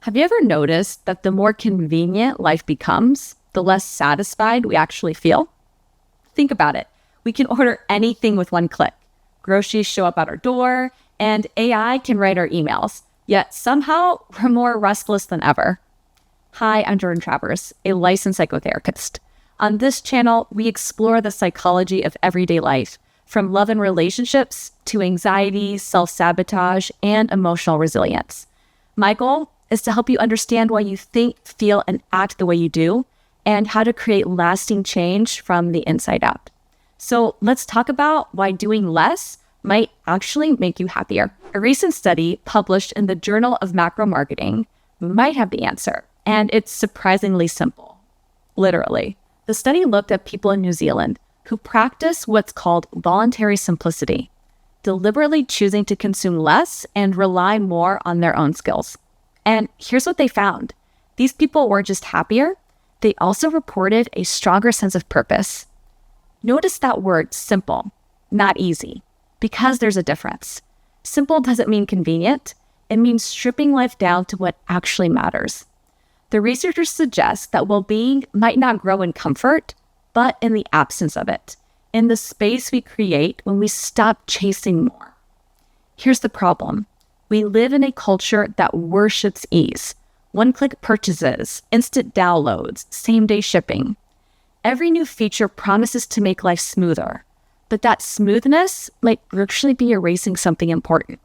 Have you ever noticed that the more convenient life becomes, the less satisfied we actually feel? Think about it. We can order anything with one click. Groceries show up at our door, and AI can write our emails. Yet somehow, we're more restless than ever. Hi, I'm Jordan Travers, a licensed psychotherapist. On this channel, we explore the psychology of everyday life, from love and relationships to anxiety, self-sabotage, and emotional resilience. My goal is to help you understand why you think, feel, and act the way you do, and how to create lasting change from the inside out. So let's talk about why doing less might actually make you happier. A recent study published in the Journal of Macromarketing might have the answer, and it's surprisingly simple. Literally. The study looked at people in New Zealand who practice what's called voluntary simplicity, deliberately choosing to consume less and rely more on their own skills. And here's what they found. These people weren't just happier, they also reported a stronger sense of purpose. Notice that word simple, not easy, because there's a difference. Simple doesn't mean convenient. It means stripping life down to what actually matters. The researchers suggest that well-being might not grow in comfort, but in the absence of it, in the space we create when we stop chasing more. Here's the problem. We live in a culture that worships ease. One-click purchases, instant downloads, same-day shipping. Every new feature promises to make life smoother, but that smoothness might actually be erasing something important.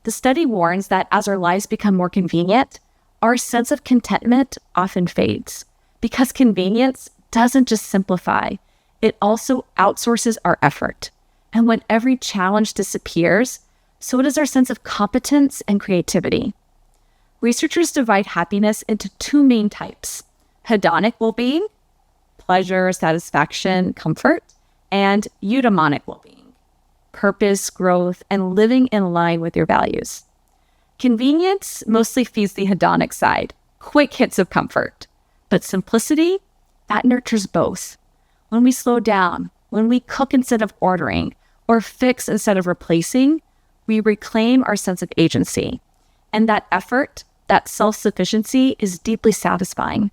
The study warns that as our lives become more convenient, our sense of contentment often fades, because convenience doesn't just simplify, it also outsources our effort. And when every challenge disappears, so does our sense of competence and creativity. Researchers divide happiness into two main types: hedonic well-being, pleasure, satisfaction, comfort, and eudaimonic well-being, purpose, growth, and living in line with your values. Convenience mostly feeds the hedonic side, quick hits of comfort, but simplicity, that nurtures both. When we slow down, when we cook instead of ordering, or fix instead of replacing, we reclaim our sense of agency. And that effort, that self-sufficiency, is deeply satisfying.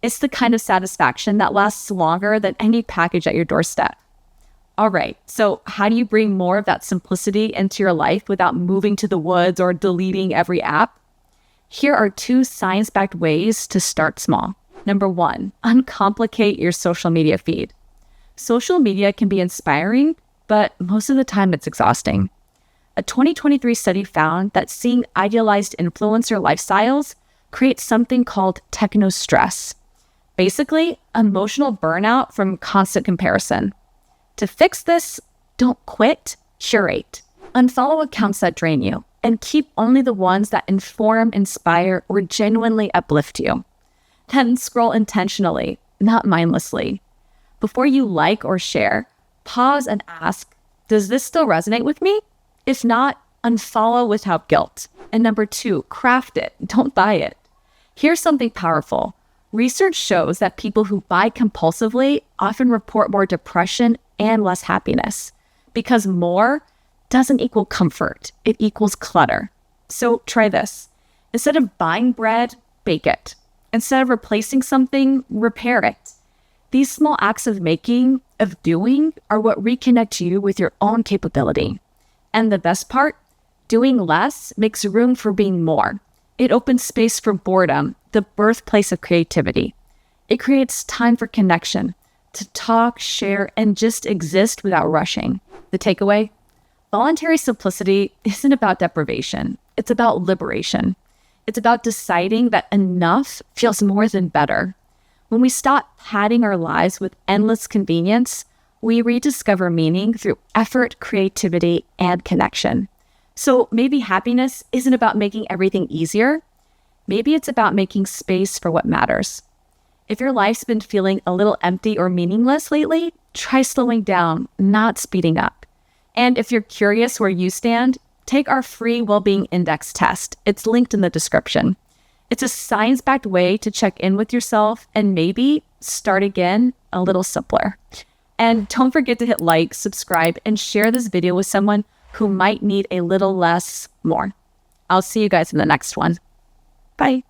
It's the kind of satisfaction that lasts longer than any package at your doorstep. All right, so how do you bring more of that simplicity into your life without moving to the woods or deleting every app? Here are two science-backed ways to start small. Number one, uncomplicate your social media feed. Social media can be inspiring, but most of the time it's exhausting. A 2023 study found that seeing idealized influencer lifestyles creates something called techno-stress. Basically, emotional burnout from constant comparison. To fix this, don't quit, curate. Unfollow accounts that drain you, and keep only the ones that inform, inspire, or genuinely uplift you. Then scroll intentionally, not mindlessly. Before you like or share, pause and ask, does this still resonate with me? If not, unfollow without guilt. And number two, craft it, don't buy it. Here's something powerful. Research shows that people who buy compulsively often report more depression and less happiness, because more doesn't equal comfort, it equals clutter. So try this. Instead of buying bread, bake it. Instead of replacing something, repair it. These small acts of making, of doing, are what reconnect you with your own capability. And the best part, doing less makes room for being more. It opens space for boredom, the birthplace of creativity. It creates time for connection, to talk, share, and just exist without rushing. The takeaway? Voluntary simplicity isn't about deprivation. It's about liberation. It's about deciding that enough feels more than better. When we stop padding our lives with endless convenience, we rediscover meaning through effort, creativity, and connection. So maybe happiness isn't about making everything easier. Maybe it's about making space for what matters. If your life's been feeling a little empty or meaningless lately, try slowing down, not speeding up. And if you're curious where you stand, take our free Wellbeing Index test. It's linked in the description. It's a science-backed way to check in with yourself and maybe start again a little simpler. And don't forget to hit like, subscribe, and share this video with someone who might need a little less more. I'll see you guys in the next one. Bye.